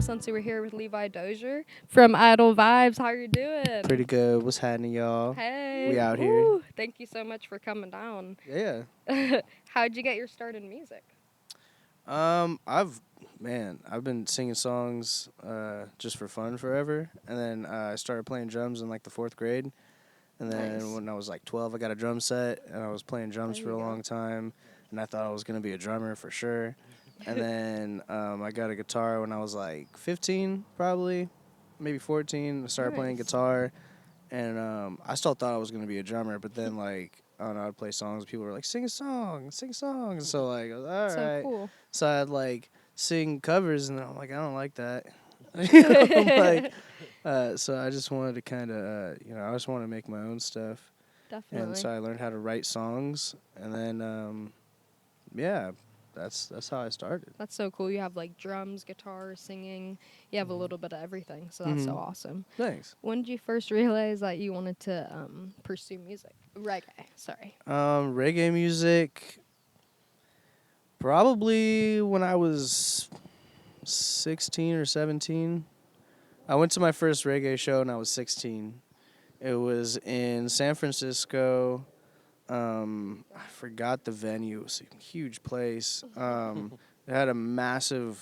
Sensi. We're here with Levi Dozier from Idle Vibes. How you doing? Pretty good. What's happening, y'all? Hey. We out here. Thank you so much for coming down. Yeah. How'd you get your start in music? I've been singing songs just for fun forever, and then I started playing drums in like the 4th grade, and then Nice. when I was like 12, I got a drum set, and I was playing drums There for you a go. long time, and I thought I was gonna be a drummer for sure, and then I got a guitar when I was like 15, probably, maybe 14. I started playing Nice. guitar. And I still thought I was gonna be a drummer, but then like I don't know, I'd play songs. People were like, "Sing a song, sing a song." And so like, I was, all So right. cool. So I'd like sing covers, and I'm like, I don't like that. You know, I'm like, so I just wanted to kind of, I just want to make my own stuff, and Definitely. so I learned how to write songs, and then yeah, that's how I started. That's so cool. You have like drums, guitar, singing. You have a little bit of everything. So that's so Mm-hmm. awesome. Thanks. When did you first realize that you wanted to pursue music? Reggae. Sorry. Reggae music, probably when I was 16 or 17. I went to my first reggae show when I was 16. It was in San Francisco. I forgot the venue. It was a huge place. It had a massive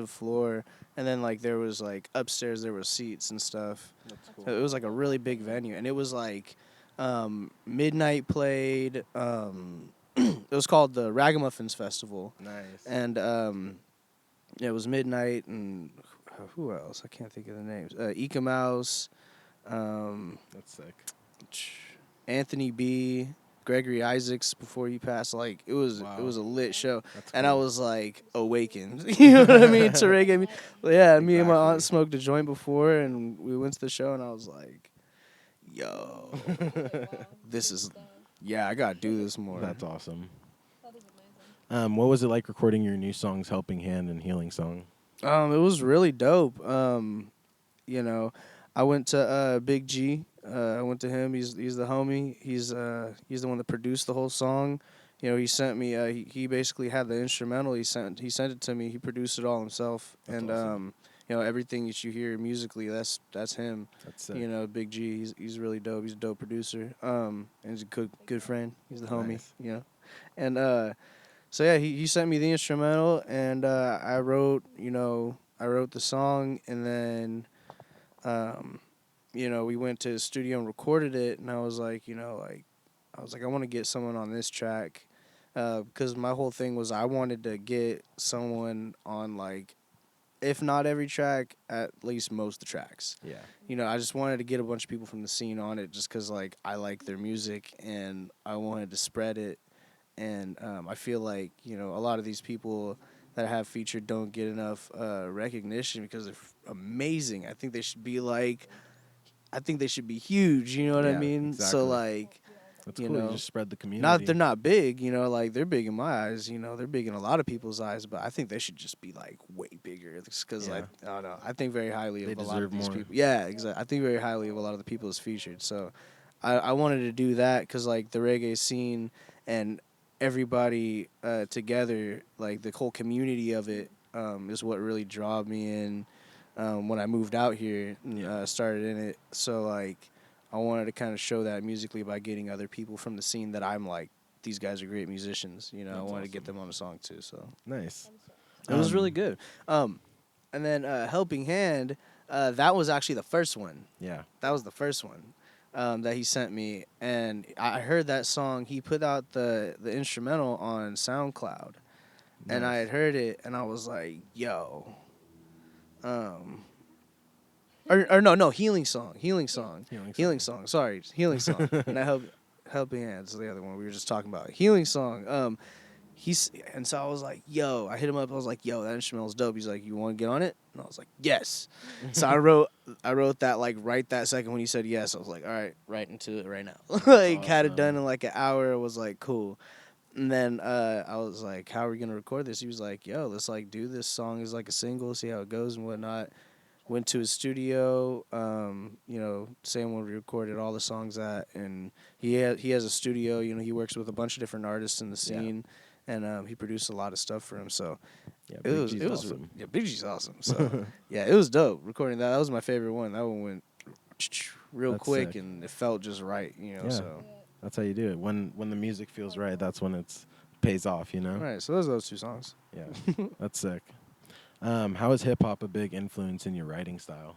floor, and then like there was like upstairs there were seats and stuff. That's cool. So it was like a really big venue, and it was like midnight played. It was called the Ragamuffins Festival, Nice. and it was midnight, and who else? I can't think of the names. Eka Mouse, um, That's sick. Anthony B, Gregory Isaacs before he passed. Like it was Wow. a lit show, That's and I cool. was like awakened. You know what I mean to reggae. Yeah, me and my aunt Exactly. smoked a joint before, and we went to the show, and I was like, "Yo, this is yeah, I gotta do this more." That's awesome. What was it like recording your new songs, Helping Hand and Healing Song? It was really dope. You know, I went to Big G. I went to him. He's the homie. He's the one that produced the whole song. You know, he sent me. He basically had the instrumental. He sent it to me. He produced it all himself. That's And awesome. you know, everything that you hear musically, that's him. That's sick. You know, Big G. He's really dope. He's a dope producer. And he's a good friend. He's the homie. Nice. You know, and so yeah, he sent me the instrumental, and I wrote the song, and then we went to his studio and recorded it, and I was like, I want to get someone on this track, because my whole thing was I wanted to get someone on, like, if not every track, at least most of the tracks. Yeah. You know, I just wanted to get a bunch of people from the scene on it, just because like I like their music and I wanted to spread it, and I feel like a lot of these people that I have featured don't get enough recognition because they're amazing. I think they should be huge. You know what I Yeah, mean? So exactly. like, That's you cool. You know, just spread the community. not that they're not big. Like they're big in my eyes. They're big in a lot of people's eyes. But I think they should just be like way bigger. Because Yeah. like I don't know. I think very highly They of a lot of deserve these more. people. Yeah, exactly. I think very highly of a lot of the people that's featured. So I wanted to do that because like the reggae scene and everybody together, like the whole community of it, is what really drew me in when I moved out here and Yeah. started in it. So like I wanted to kind of show that musically by getting other people from the scene that I'm like, these guys are great musicians. I That's wanted to get awesome. them on a song too. So Nice. it was really good. And then Helping Hand, that was actually the first one. Yeah. That was the first one that he sent me, and I heard that song. He put out the instrumental on SoundCloud, and I Nice. had heard it, and I was like, "Yo," or no, Healing Song, Healing Song. Sorry, Healing Song, and Helping Hands is the other one we were just talking about. Healing Song. And so I was like, "Yo," I hit him up. I was like, "Yo, that instrumental's dope." He's like, "You want to get on it?" And I was like, "Yes." So I wrote that like right that second when he said yes. I was like, "All right, right into it right now." Like had it done Awesome. in like an hour. It was like cool. And then I was like, "How are we gonna record this?" He was like, "Yo, let's like do this song as like a single, see how it goes and whatnot." Went to his studio, same one we recorded all the songs at, and he has a studio. He works with a bunch of different artists in the Yeah. scene, and he produced a lot of stuff for him. So Yeah, it Big was G's it was awesome. yeah, Big G's awesome. So yeah, it was dope recording that. That was my favorite one. That one went real That's quick sick. and it felt just right, Yeah, So that's how you do it. When the music feels right, that's when it's pays off. right, so those two songs. Yeah, that's sick. How is hip hop a big influence in your writing style?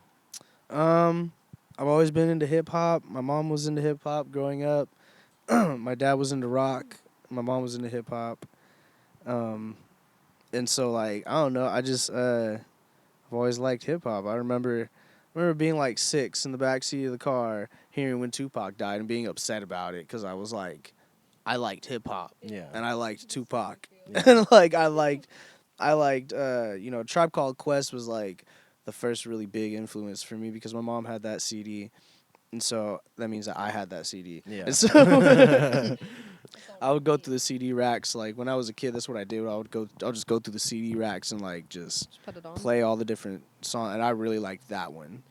Um, I've always been into hip hop. My mom was into hip hop growing up. My dad was into rock. My mom was into hip hop. Um, and so like I don't know. I've always liked hip hop. I remember being like 6 in the back seat of the car, hearing when Tupac died and being upset about it because I was like, I liked hip hop Yeah, and I liked Tupac yeah, and like I liked Tribe Called Quest was like the first really big influence for me because my mom had that CD. And so that means that I had that CD. yeah. And so I would go through the CD racks. Like when I was a kid, that's what I did. I'll just go through the CD racks and like just Just put it on. play all the different songs. And I really liked that one.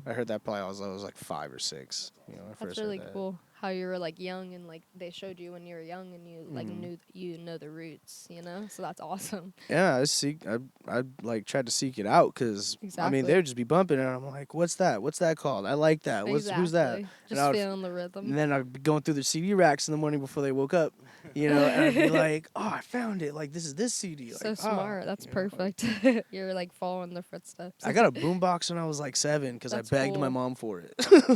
I heard that probably I was like 5 or 6. When I That's first really heard that. cool how you were like young and like they showed you when you were young and you like Mhm. knew the roots, So that's awesome. Yeah, I like tried to seek it out because I mean Exactly. they'd just be bumping and I'm like, what's that? What's that called? I like that. Who's that? Exactly. And Just feeling the rhythm. And then I'd be going through the CD racks in the morning before they woke up, and I'd be like, "Oh, I found it! Like this is this CD." So Like, smart. That's like, perfect. You're like following the footsteps. I got a boombox when I was like 7 because I That's begged my cool. mom for it.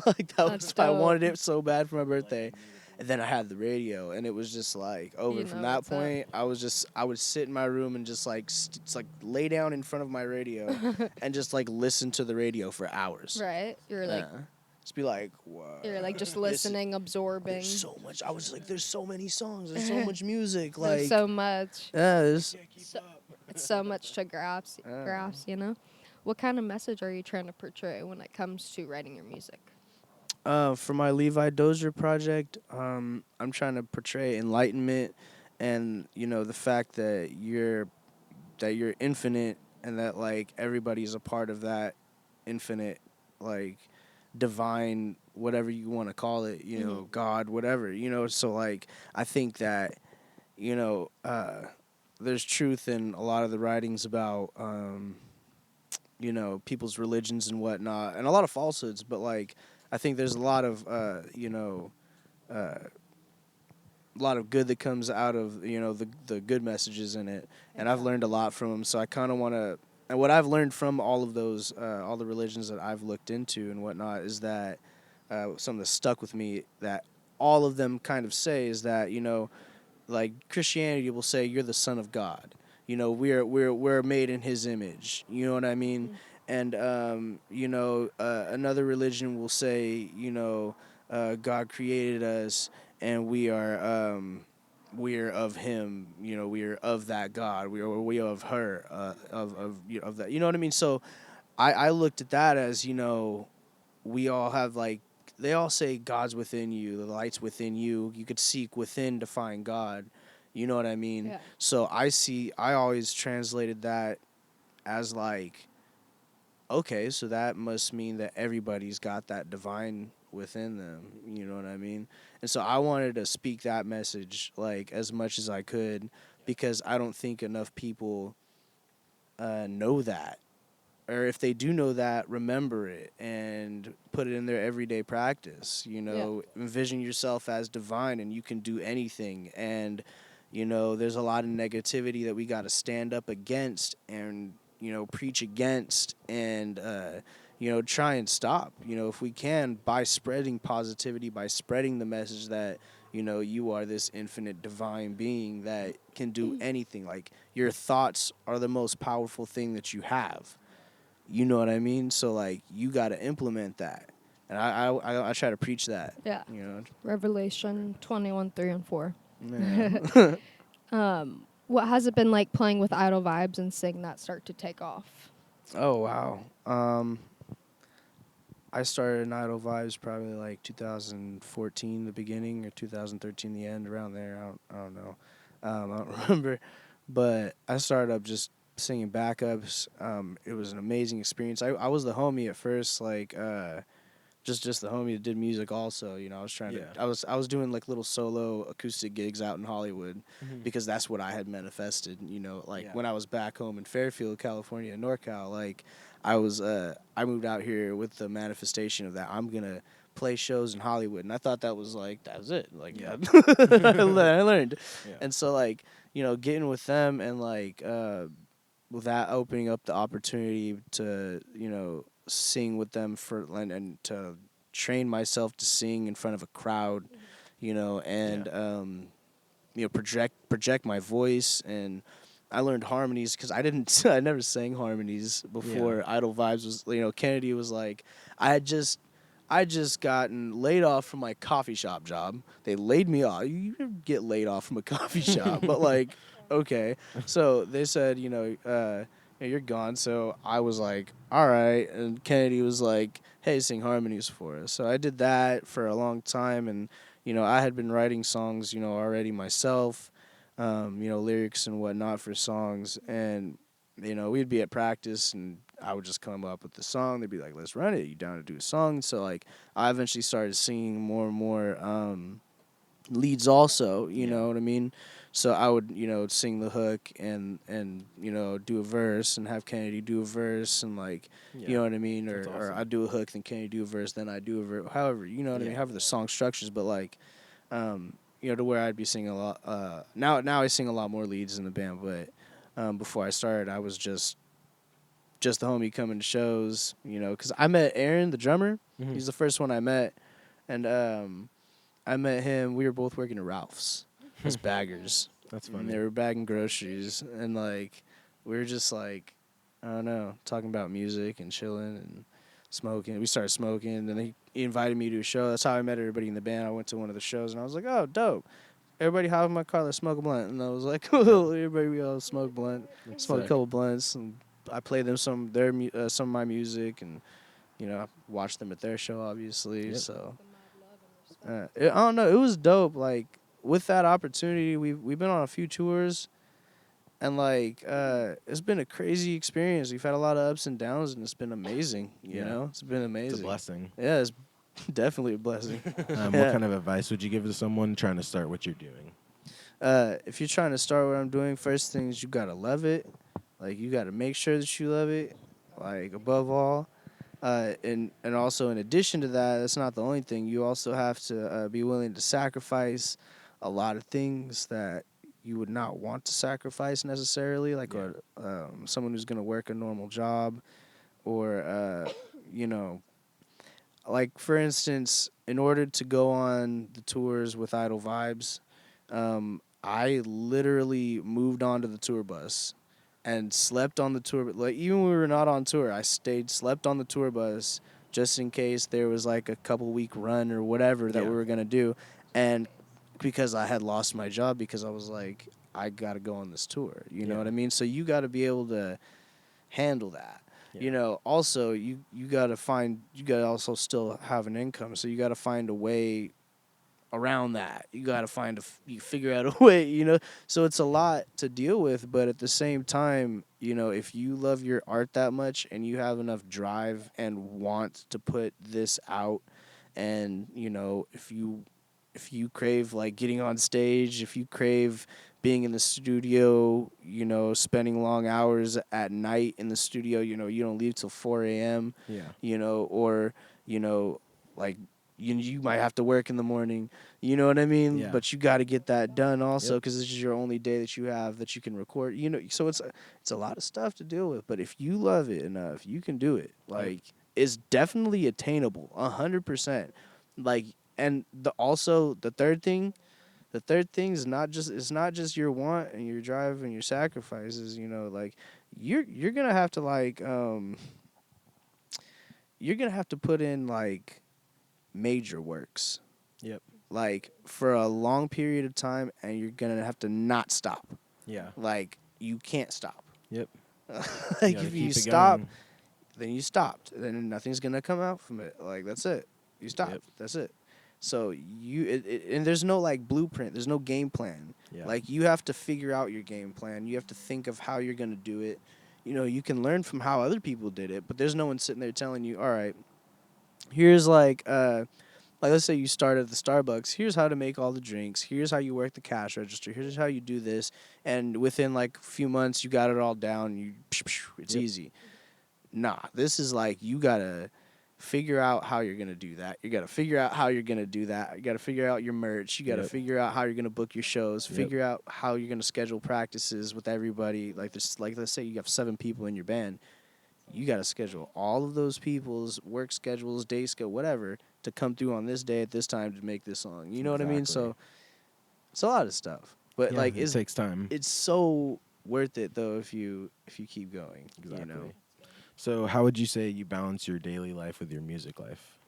Like that That's was I dope. wanted it so bad for my birthday, and then I had the radio, and it was just like over. You From know that what's up. point, I would sit in my room and just like like lay down in front of my radio, and just like listen to the radio for hours. Right? Just be like, "Wow." You're like just This is- listening, absorbing. There's so much. I was like, there's so many songs. There's so much music. There's Like, so much. yeah, So, it's so much to grasp. What kind of message are you trying to portray when it comes to writing your music? for my Levi Dozier project, I'm trying to portray enlightenment, and the fact that you're infinite, and that like everybody's a part of that infinite, like divine, whatever you want to call it. God, whatever. So like I think that you know. There's truth in a lot of the writings about people's religions and whatnot, and a lot of falsehoods. But like, I think there's a lot of a lot of good that comes out of the good messages in it, and I've learned a lot from them. So I kind of want to, and what I've learned from all of those, all the religions that I've looked into and whatnot, is that something that stuck with me that all of them kind of say is that like Christianity will say you're the son of God. We're made in His image. You know what I mean? And another religion will say God created us and we are of Him. We are of that God. We are of her. Of that. You know what I mean? So I looked at that as we all have like. They all say God's within you, the light's within you. You could seek within to find God. You know what I mean? Yeah. So I always translated that as like, okay, so that must mean that everybody's got that divine within them. You know what I mean? And so I wanted to speak that message like as much as I could because I don't think enough people know that, or if they do know that, remember it and put it in their everyday practice. Envision yourself as divine and you can do anything. And there's a lot of negativity that we got to stand up against and preach against and try and stop. If we can, by spreading positivity, by spreading the message that you are this infinite divine being that can do anything. Like your thoughts are the most powerful thing that you have. You know what I mean? So like you got to implement that, and I try to preach that. Yeah. You know. Revelation 21:3 and 4. Yeah. What has it been like playing with Idle Vibes and seeing that start to take off? Oh wow. I started in Idle Vibes probably like 2014 the beginning or 2013 the end, around there. I don't know. I don't remember, but I started up just singing backups. It was an amazing experience. I was the homie at first, like just the homie that did music also. You know, I was trying Yeah. to I was doing like little solo acoustic gigs out in Hollywood Mhm. because that's what I had manifested. You know, like Yeah. when I was back home in Fairfield, California, NorCal, like I moved out here with the manifestation of that I'm gonna play shows in Hollywood, and I thought that was like that was it. Like Yeah. I learned, Yeah. and so like you know getting with them and like with that opening up the opportunity to you know sing with them for and to train myself to sing in front of a crowd, you know, and you know project my voice. And I learned harmonies because I didn't I never sang harmonies before. Idle Vibes was, you know, Kennedy was like I just gotten laid off from my coffee shop job. They laid me off. You get laid off from a coffee shop, but like, okay. So they said, you know, you're gone. So I was like, all right. And Kennedy was like, hey, sing harmonies for us. So I did that for a long time, and you know, I had been writing songs, you know, already myself, you know, lyrics and whatnot for songs, and you know, we'd be at practice and I would just come up with the song. They'd be like, let's run it. You down to do a song? So, like, I eventually started singing more and more leads also, you know what I mean? So I would, you know, sing the hook and you know, do a verse and have Kennedy do a verse and, like, you know what I mean? That's Or awesome. I do a hook, then Kennedy do a verse, then I do a verse. However, you know what I mean? However the song structures, but, like, you know, to where I'd be singing a lot. Now I sing a lot more leads in the band, but before I started, I was just the homie coming to shows, you know, because I met Aaron, the drummer. Mhm. He's the first one I met, and I met him. We were both working at Ralph's as baggers. That's And funny. they were bagging groceries, and like we were just like, I don't know, talking about music and chilling and smoking. We started smoking, and then he invited me to a show. That's how I met everybody in the band. I went to one of the shows, and I was like, oh, dope. Everybody hop in my car, let's smoke a blunt. And I was like, cool. Everybody, we all smoke blunt, That's smoke a sick. couple blunts, and I played them some of my music, and you know, I watched them at their show, obviously. Yep. So I don't know, it was dope. Like with that opportunity, we've been on a few tours, and like it's been a crazy experience. We've had a lot of ups and downs, and it's been amazing. You know, it's been amazing. It's a blessing. Yeah, it's definitely a blessing. What kind of advice would you give to someone trying to start what you're doing? If you're trying to start what I'm doing, first things you gotta love it. Like you gotta make sure that you love it. Like above all, and also in addition to that, that's not the only thing. You also have to be willing to sacrifice a lot of things that you would not want to sacrifice necessarily, like someone who's gonna work a normal job, or you know, like for instance, in order to go on the tours with Idle Vibes, I literally moved onto the tour bus and slept on the tour. Like even when we were not on tour, I slept on the tour bus just in case there was like a couple week run or whatever that we were gonna do, and because I had lost my job, because I was like, I gotta go on this tour. You know what I mean? So you got to be able to handle that. You know, also you gotta also still have an income, so you gotta find a way around that. You gotta you figure out a way, you know. So it's a lot to deal with, but at the same time, you know, if you love your art that much and you have enough drive and want to put this out, and you know, if you crave like getting on stage, if you crave being in the studio, you know, spending long hours at night in the studio, you know, you don't leave till 4 a.m., you know, or, you know, like you might have to work in the morning, you know what I mean? Yeah. But you got to get that done also, Yep. because this is your only day that you have that you can record, you know, so it's a lot of stuff to deal with. But if you love it enough, you can do it. Like, it's definitely attainable, 100%. Like, and also the third thing is not just, it's not just your want and your drive and your sacrifices, you know, like you're gonna have to like you're gonna have to put in like major works, Yep. like for a long period of time, and you're gonna have to not stop. Yeah. Like you can't stop. Yep. Like gotta if you keep it stop, going. then you stopped. Then nothing's gonna come out from it. Like that's it. You stopped. Yep. That's it. So and there's no like blueprint. There's no game plan. Yeah. Like you have to figure out your game plan. You have to think of how you're gonna do it. You know, you can learn from how other people did it, but there's no one sitting there telling you, all right, here's like let's say you start at the Starbucks. Here's how to make all the drinks. Here's how you work the cash register. Here's how you do this. And within like a few months, you got it all down. It's Yep. easy. Nah, this is like you gotta figure out how you're gonna do that. You gotta figure out how you're gonna do that. You gotta figure out your merch. You gotta Yep. figure out how you're gonna book your shows. Yep. Figure out how you're gonna schedule practices with everybody. Like this, like let's say you have 7 people in your band. You gotta schedule all of those people's work schedules, day schedule, whatever, to come through on this day at this time to make this song. You know what I mean? Exactly. So it's a lot of stuff, but Yeah, like it takes time. it's so worth it though if you keep going. Exactly. You know. So, how would you say you balance your daily life with your music life?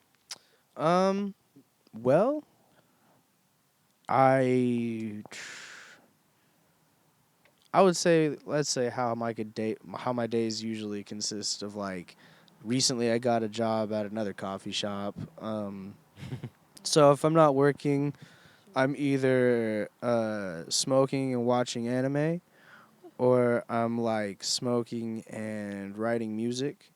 Well, I I would say let's say how my days usually consist of like recently I got a job at another coffee shop. So if I'm not working, I'm either smoking and watching anime, or I'm like smoking and writing music.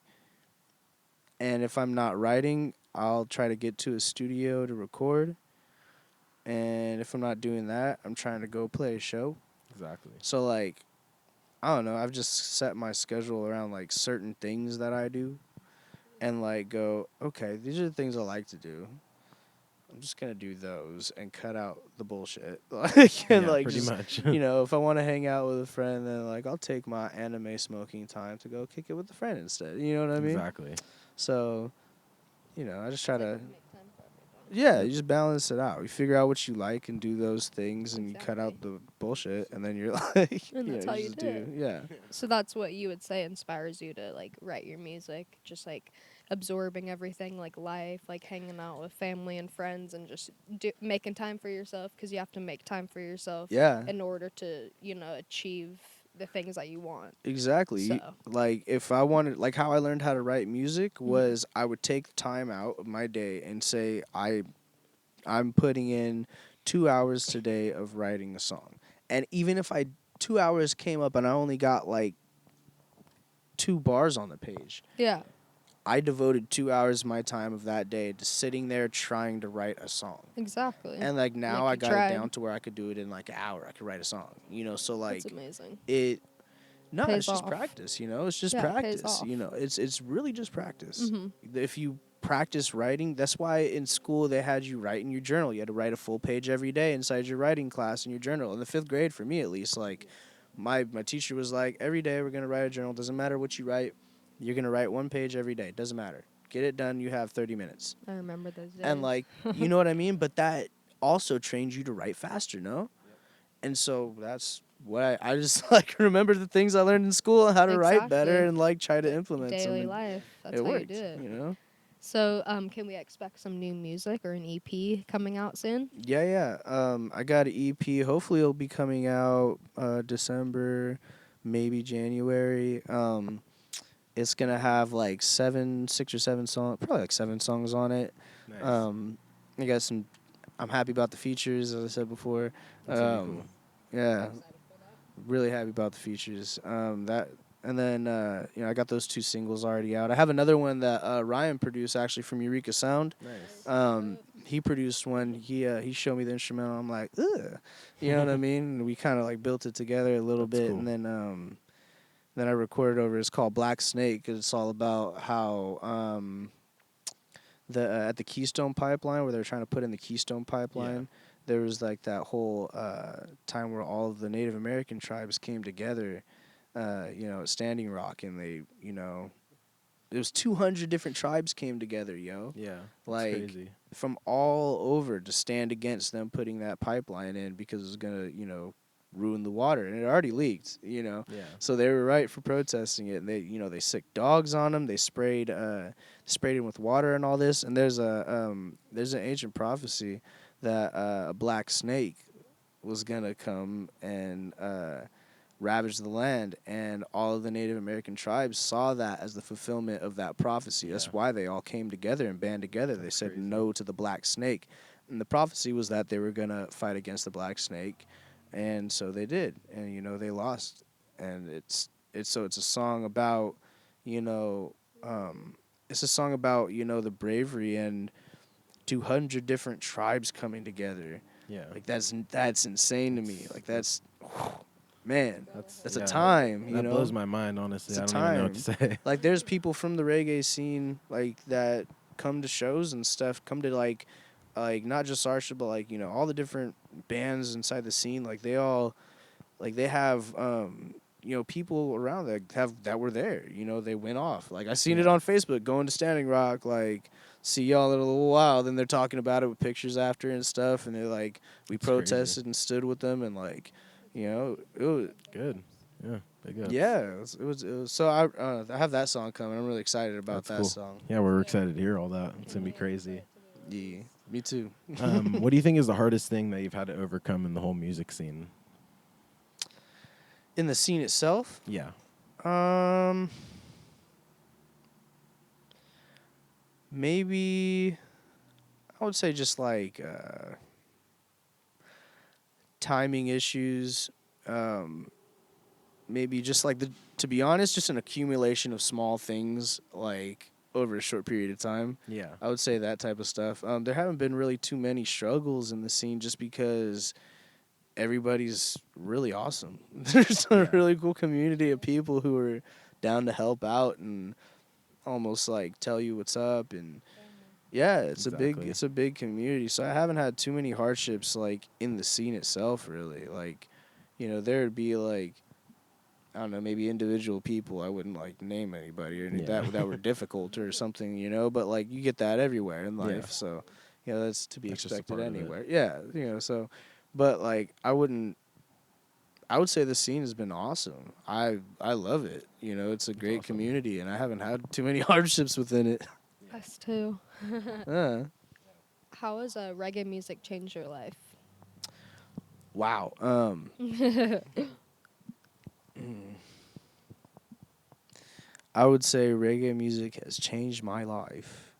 And if I'm not writing, I'll try to get to a studio to record. And if I'm not doing that, I'm trying to go play a show. Exactly. So like, I don't know, I've just set my schedule around like certain things that I do and like go, okay, these are the things I like to do. I'm just gonna do those and cut out the bullshit. Like and Yeah, like pretty just much. if I want to hang out with a friend, then like I'll take my anime smoking time to go kick it with a friend instead. You know what I mean? Exactly. So, I just try to Make time for everything. yeah, Yep. you just balance it out. You figure out what you like and do those things, and you cut out Exactly. the bullshit, and then you're like, And that's you how you just do it. yeah. So that's what you would say inspires you to like write your music, just like absorbing everything, like life, like hanging out with family and friends, and just making time for yourself because you have to make time for yourself Yeah, in order to achieve the things that you want. exactly. So. Like if I wanted, like how I learned how to write music Mhm. was I would take time out of my day and say I'm putting in 2 hours today of writing a song, and even if I 2 hours came up and I only got like 2 bars on the page, Yeah. I devoted 2 hours of my time of that day to sitting there trying to write a song. Exactly. And like now Like I you got it tried. down to where I could do it in like an hour. I could write a song, so That's like amazing. it. No, it's Pays just off. practice. It's just Yeah, it pays practice. off. It's really just practice. Mhm. If you practice writing, that's why in school they had you write in your journal. You had to write a full page every day inside your writing class in your journal. In the 5th grade, for me at least, like my teacher was like, every day we're gonna write a journal. Doesn't matter what you write, you're gonna write 1 page every day. Doesn't matter. Get it done. You have 30 minutes. I remember those days. And like, you know what I mean? But that also trains you to write faster, no? And so that's what I just like remember the things I learned in school and how to write better Exactly. and like try to implement them, Daily and life. That's it how you do worked, it. you know? So, can we expect some new music or an EP coming out soon? Yeah. I got an EP. Hopefully it'll be coming out December, maybe January. It's gonna have like 6 or 7 songs, probably like 7 songs on it. Nice. Um, I got some. I'm happy about the features, as I said before. That's really cool. Yeah, really happy about the features. That and then I got those 2 singles already out. I have another one that Ryan produced actually from Eureka Sound. Nice. He produced one. He showed me the instrumental. I'm like, ugh, you know what I mean? And we kind of like built it together a little That's bit, cool. and then I recorded over. It's called Black Snake. 'Cause it's all about how the at the Keystone Pipeline, where they're trying to put in the Keystone Pipeline. There was like that whole time where all of the Native American tribes came together, at Standing Rock, and it was 200 different tribes came together, yo, Yeah. That's like crazy. from all over to stand against them putting that pipeline in because it was gonna, ruin the water, and it already leaked. Yeah. So they were right for protesting it, and they sicked dogs on them. They sprayed him with water and all this. And there's an ancient prophecy that a black snake was gonna come and ravage the land, and all of the Native American tribes saw that as the fulfillment of that prophecy. That's Yeah. why they all came together and band together. They That's said crazy. no to the black snake, and the prophecy was that they were gonna fight against the black snake, and so they did, and they lost. And it's a song about, you know um, it's a song about, you know, the bravery and 200 different tribes coming together. Yeah. Like that's insane to me. Like that's man, that's a Yeah, time, you that know. blows my mind, honestly. It's a I don't even know what to time. say. Like there's people from the reggae scene like that come to shows and stuff, come to like not just our show, but like, you know, all the different bands inside the scene, like they all like they have you know, people around that were there, you know, they went off. Like I seen it Yeah. on Facebook going to Standing Rock, like see y'all in a little while, then they're talking about it with pictures after and stuff, and they're like we It's crazy. protested and stood with them, and like, you know, it was Good. Yeah, big ups. yeah, it was so I have that song coming. I'm really excited about That's that cool. song. Yeah, we're excited to hear all that. It's gonna be crazy. Yeah, me too. What do you think is the hardest thing that you've had to overcome in the whole music scene? In the scene itself, Yeah. um, maybe I would say just like timing issues. Um, maybe just like to be honest, just an accumulation of small things like over a short period of time. Yeah. I would say that type of stuff. There haven't been really too many struggles in the scene just because everybody's really awesome. There's a Yeah. really cool community of people who are down to help out and almost like tell you what's up, and yeah, Exactly. it's a big community. So I haven't had too many hardships like in the scene itself really. Like, you know, there'd be like I don't know, maybe individual people. I wouldn't like name anybody or any Yeah. that were difficult or something, you know. But like you get that everywhere in Yeah. life, so you know that's to be That's just a expected part of it. anywhere. Yeah, you know. So, but like I wouldn't. I would say the scene has been awesome. I love it. You know, it's a great awesome. community, and I haven't had too many hardships within it. Us too. Uh, How has reggae music changed your life? wow. I would say reggae music has changed my life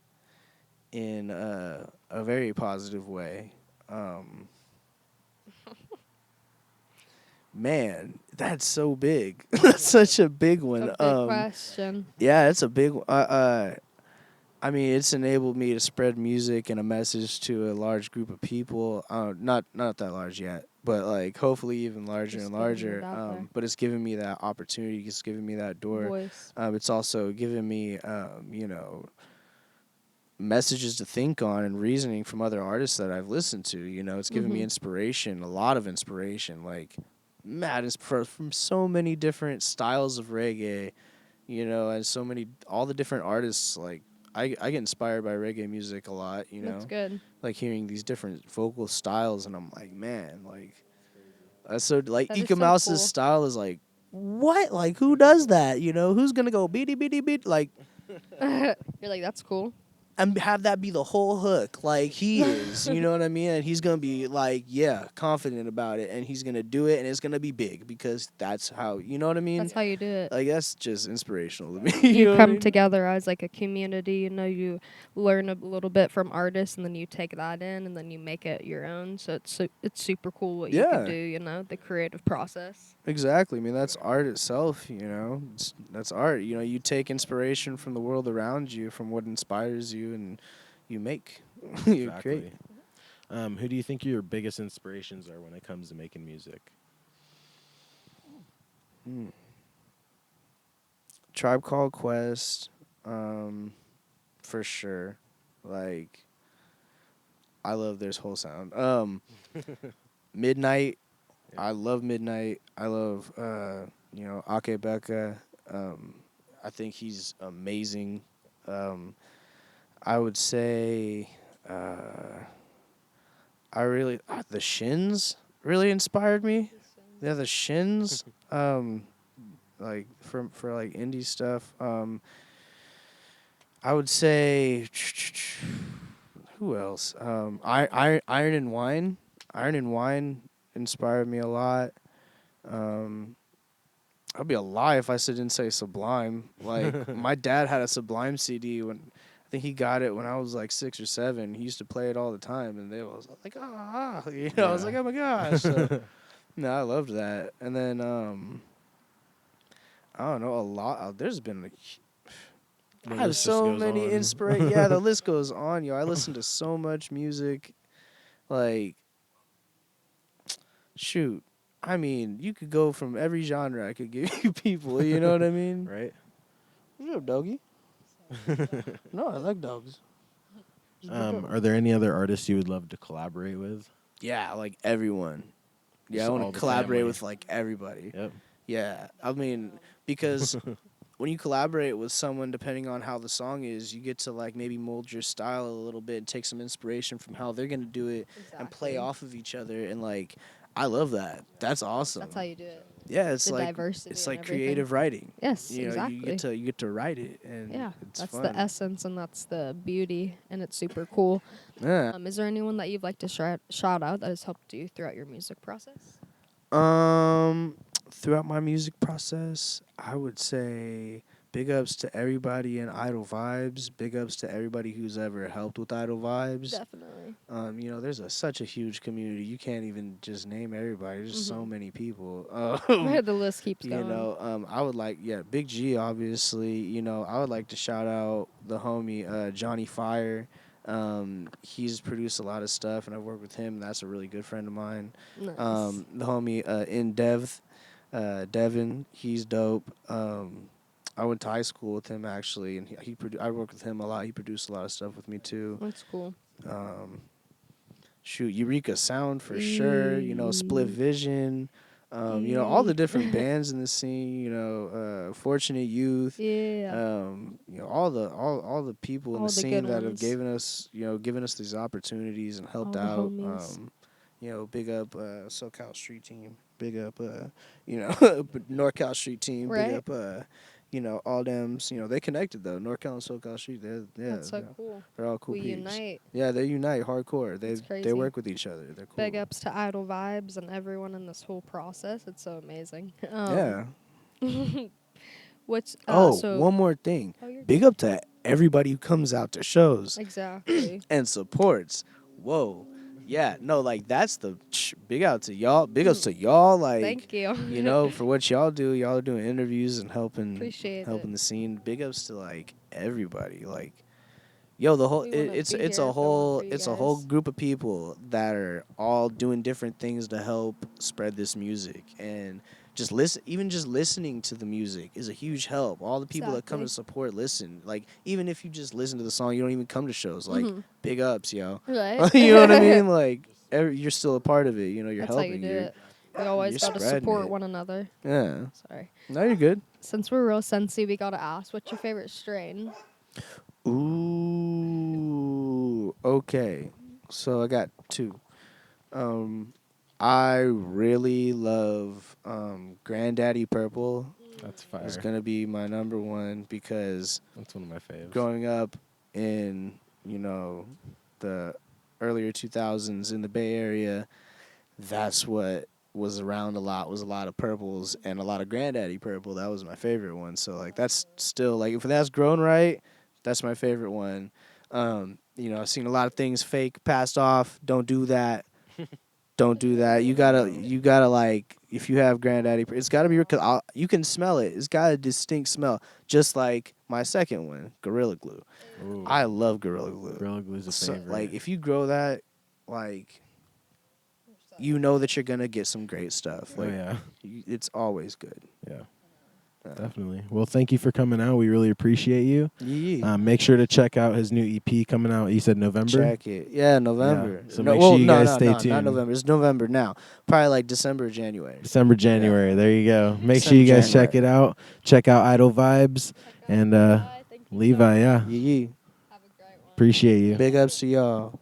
in a very positive way. Um, man, that's so big. That's such a big A one. big question. Yeah, it's a big. I mean, it's enabled me to spread music and a message to a large group of people. Not that large yet, but like hopefully even larger Just and getting it larger. out there. But it's given me that opportunity. It's given me that door. Voice. It's also given me, you know, messages to think on and reasoning from other artists that I've listened to. You know, it's given me inspiration, a lot of inspiration. Like, mad from so many different styles of reggae. You know, and so many all the different artists. Like, I get inspired by reggae music a lot. You That's know, good. like hearing these different vocal styles, and I'm like, man, like that's so like That is Ika so Mouse's cool. style is like. What? Like, who does that? You know, who's gonna go beady beady beat? Like, You're like, that's cool. and have that be the whole hook like he is, you know what I mean? And he's gonna be like, yeah, confident about it, and he's gonna do it, and it's gonna be big because that's how, you know what I mean? That's how you do it. Like that's just inspirational to me. You know what I come mean? together as like a community, you know, you learn a little bit from artists and then you take that in and then you make it your own. So it's super cool what you can Yeah. do, you know, the creative process. Exactly. I mean, that's art itself, you know. That's art. You know, you take inspiration from the world around you, from what inspires you, and you make, you create. Exactly. Who do you think your biggest inspirations are when it comes to making music? Tribe Called Quest, for sure. Like, I love their whole sound. Midnight, I love Midnight. I love, you know, Ake Becca. I think he's amazing. I would say, I really the Shins really inspired me. Yeah, the Shins, like for like indie stuff. I would say who else? Iron and Wine. Iron and Wine inspired me a lot. Um, I'd be a lie if I didn't say Sublime. Like my dad had a Sublime CD when I think he got it when I was like 6 or 7. He used to play it all the time, and they was like, you know, I was Yeah. like, oh my gosh. So, no, I loved that. And then I don't know a lot. There's been The I have list just so goes many on. inspiration. Yeah, the list goes on, yo. I listen to so much music. Like, shoot. I mean, you could go from every genre I could give you people. You know what I mean? Right? What's up, doggy? No, I like dogs. He's a good dog. Are there any other artists you would love to collaborate with? Yeah, like everyone. Yeah, Just I all want the to collaborate family. with like everybody. Yep. Yeah, I mean, because when you collaborate with someone, depending on how the song is, you get to like maybe mold your style a little bit and take some inspiration from how they're gonna do it and play Exactly. off of each other. And like, I love that. That's awesome. That's how you do it. Yeah, it's The like diversity it's and like everything. creative writing. Yes, You know, exactly. you get to write it, and Yeah, it's that's fun. the essence and that's the beauty, and it's super cool. Yeah. Is there anyone that you'd like to shout out that has helped you throughout your music process? Throughout my music process, I would say big ups to everybody in Idle Vibes. Big ups to everybody who's ever helped with Idle Vibes. Definitely. There's such a huge community. You can't even just name everybody. There's so many people. The list keeps You going. know, I would like, yeah, Big G, obviously. You know, I would like to shout out the homie Johnny Fire. He's produced a lot of stuff, and I've worked with him. That's a really good friend of mine. Nice. The homie in Devin, he's dope. I went to high school with him actually, and I worked with him a lot. He produced a lot of stuff with me too. That's cool. Eureka Sound for sure. You know, Split Vision. You know, all the different bands in the scene. You know, Fortunate Youth. Yeah. You know, all the people in All the the scene good that have ones. given us these opportunities and helped All the out. homies. You know, big up SoCal Street Team. Big up, you know, NorCal Street Team. Right. Big up, you know, all dems. You know, they connected though. NorCal and SoCal Street. That's so you know, cool. they're all cool We peeps. unite. Yeah, they unite hardcore. That's They crazy. work with each other. They're cool. Big ups to Idle Vibes and everyone in this whole process. It's so amazing. Yeah. What's One more thing. Oh, you're Big up to everybody who comes out to shows exactly. and supports. Whoa. Yeah, no, like that's the big out to y'all. Big ups to y'all, like Thank you. you know, for what y'all do. Y'all are doing interviews and helping Appreciate helping it. the scene. Big ups to like everybody. Like, yo, the whole We wanna it's be it's here a if it weren't whole for you it's a whole guys. group of people that are all doing different things to help spread this music, and just listening to the music is a huge help. All the people that come to Exactly. support listen. Like, even if you just listen to the song, you don't even come to shows. Like, big ups, yo. Right. You know what I mean? Like, you're still a part of it. You know, you're That's how helping. you do it. We always you're gotta spreading support it. one another. Yeah. Sorry. No, you're good. Since we're real Sensi, we gotta ask, what's your favorite strain? Ooh. Okay. So I got two. I really love Granddaddy Purple. That's fire. It's gonna be my number one because That's one of my faves. growing up in, you know, the earlier 2000s in the Bay Area, that's what was around a lot, was a lot of purples and a lot of Granddaddy Purple. That was my favorite one. So like that's still like, if that's grown right, that's my favorite one. You know, I've seen a lot of things fake passed off. Don't do that. Don't do that. You gotta like, if you have Granddaddy, it's gotta be, cause you can smell it. It's got a distinct smell, just like my second one, Gorilla Glue. Ooh. I love Gorilla Glue. Gorilla Glue's a So, favorite. like, if you grow that, like, you know that you're gonna get some great stuff. Like, yeah. it's always good. Yeah. Definitely. Well, thank you for coming out. We really appreciate you. Yeah. Make sure to check out his new EP coming out. You said November? Check it. Yeah, November. Yeah. So make sure you guys stay tuned. Not November. It's November now. Probably like December, January. December, January. There you go. Make sure December, you guys January. check it out. Check out Idle Vibes. And Thank you Levi, yeah. Yeah. Have a great one. Appreciate you. Big ups to y'all.